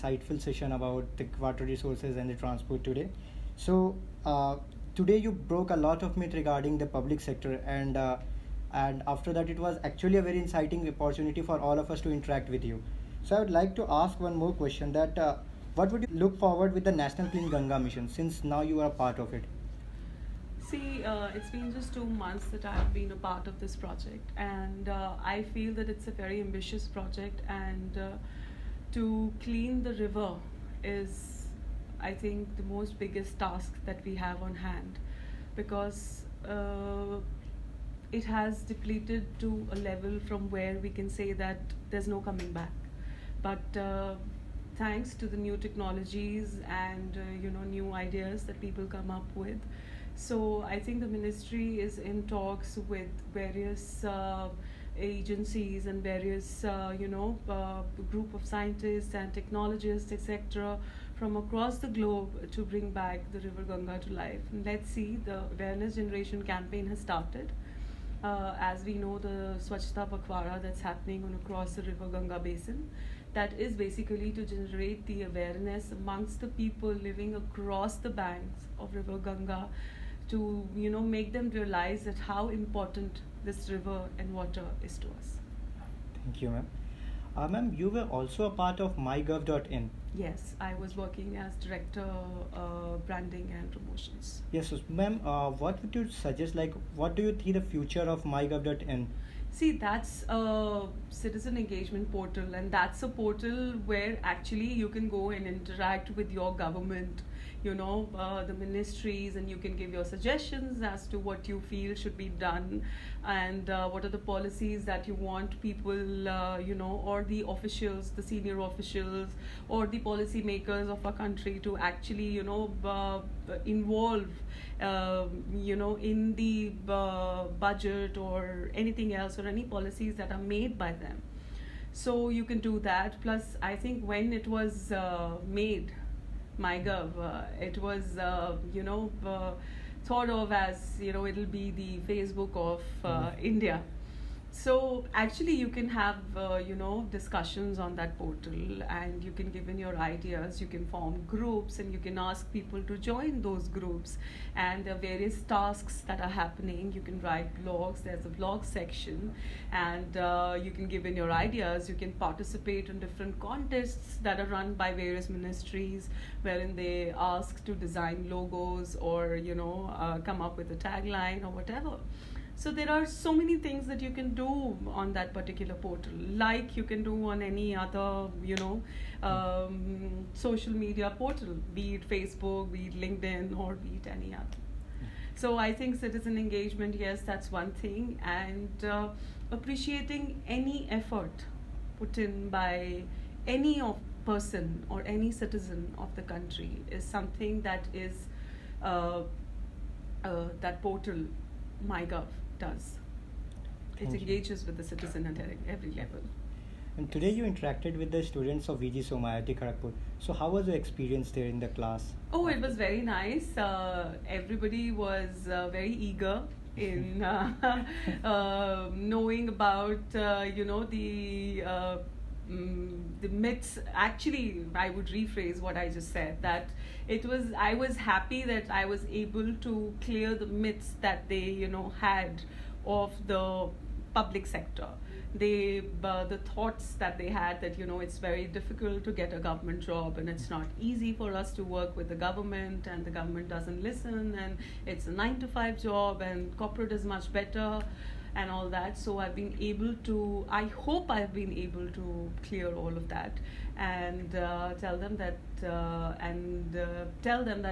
insightful session about the water resources and the transport today. So today you broke a lot of myth regarding the public sector, and after that it was actually a very exciting opportunity for all of us to interact with you. So I would like to ask one more question that what would you look forward with the National Clean Ganga mission since now you are a part of it? See, it's been just 2 months that I've been a part of this project, and I feel that it's a very ambitious project. And to clean the river is, I think, the most biggest task that we have on hand, because it has depleted to a level from where we can say that there's no coming back. But thanks to the new technologies and new ideas that people come up with, so I think the ministry is in talks with various agencies and various group of scientists and technologists, etc., from across the globe to bring back the river Ganga to life. And let's see, the awareness generation campaign has started. As we know, the Swachhta Pakhwara that's happening on across the river Ganga basin, that is basically to generate the awareness amongst the people living across the banks of river Ganga, to make them realize that how important this river and water is to us. Thank you, ma'am. Ma'am, you were also a part of MyGov.in. Yes, I was working as director branding and promotions. Yes, so, ma'am, what would you suggest, like what do you see the future of MyGov.in? See, that's a citizen engagement portal, and that's a portal where actually you can go and interact with your government, the ministries, and you can give your suggestions as to what you feel should be done, and what are the policies that you want people, or the officials, the senior officials, or the policy makers of our country to actually, involve, in the budget or anything else, or any policies that are made by them. So you can do that. Plus, I think when it was made, MyGov, it was, thought of as, it'll be the Facebook of India. So actually you can have, discussions on that portal, and you can give in your ideas, you can form groups, and you can ask people to join those groups. And there are various tasks that are happening. You can write blogs, there's a blog section, and you can give in your ideas. You can participate in different contests that are run by various ministries, wherein they ask to design logos or, come up with a tagline or whatever. So there are so many things that you can do on that particular portal, like you can do on any other, social media portal, be it Facebook, be it LinkedIn, or be it any other. So I think citizen engagement, yes, that's one thing, and appreciating any effort put in by any person or any citizen of the country is something that is that portal, MyGov, does. It engages with the citizen at every level. And today you interacted with the students of VGSoM IIT Kharagpur. So how was your experience there in the class? Oh, it was very nice. Everybody was very eager in knowing about the myths. Actually, I would rephrase what I just said, that I was happy that I was able to clear the myths that they had of the public sector. The thoughts that they had that it's very difficult to get a government job, and it's not easy for us to work with the government, and the government doesn't listen, and it's a 9-to-5 job, and corporate is much better, and all that. So I hope I've been able to clear all of that, and tell them that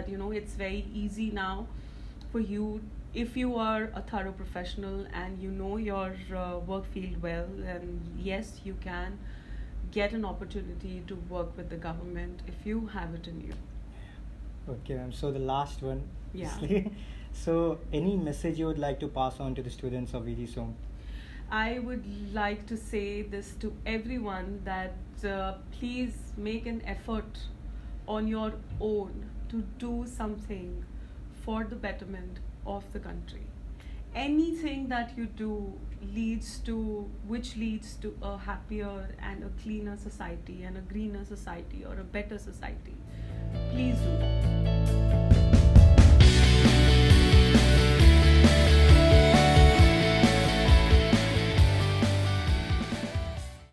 it's very easy now for you, if you are a thorough professional and you know your work field well, then yes, you can get an opportunity to work with the government if you have it in you. Okay, ma'am. So the last one. Yeah. So any message you would like to pass on to the students of VGSoM? I would like to say this to everyone, that please make an effort on your own to do something for the betterment of the country. anything that you do which leads to a happier and a cleaner society and a greener society or a better society, please do that.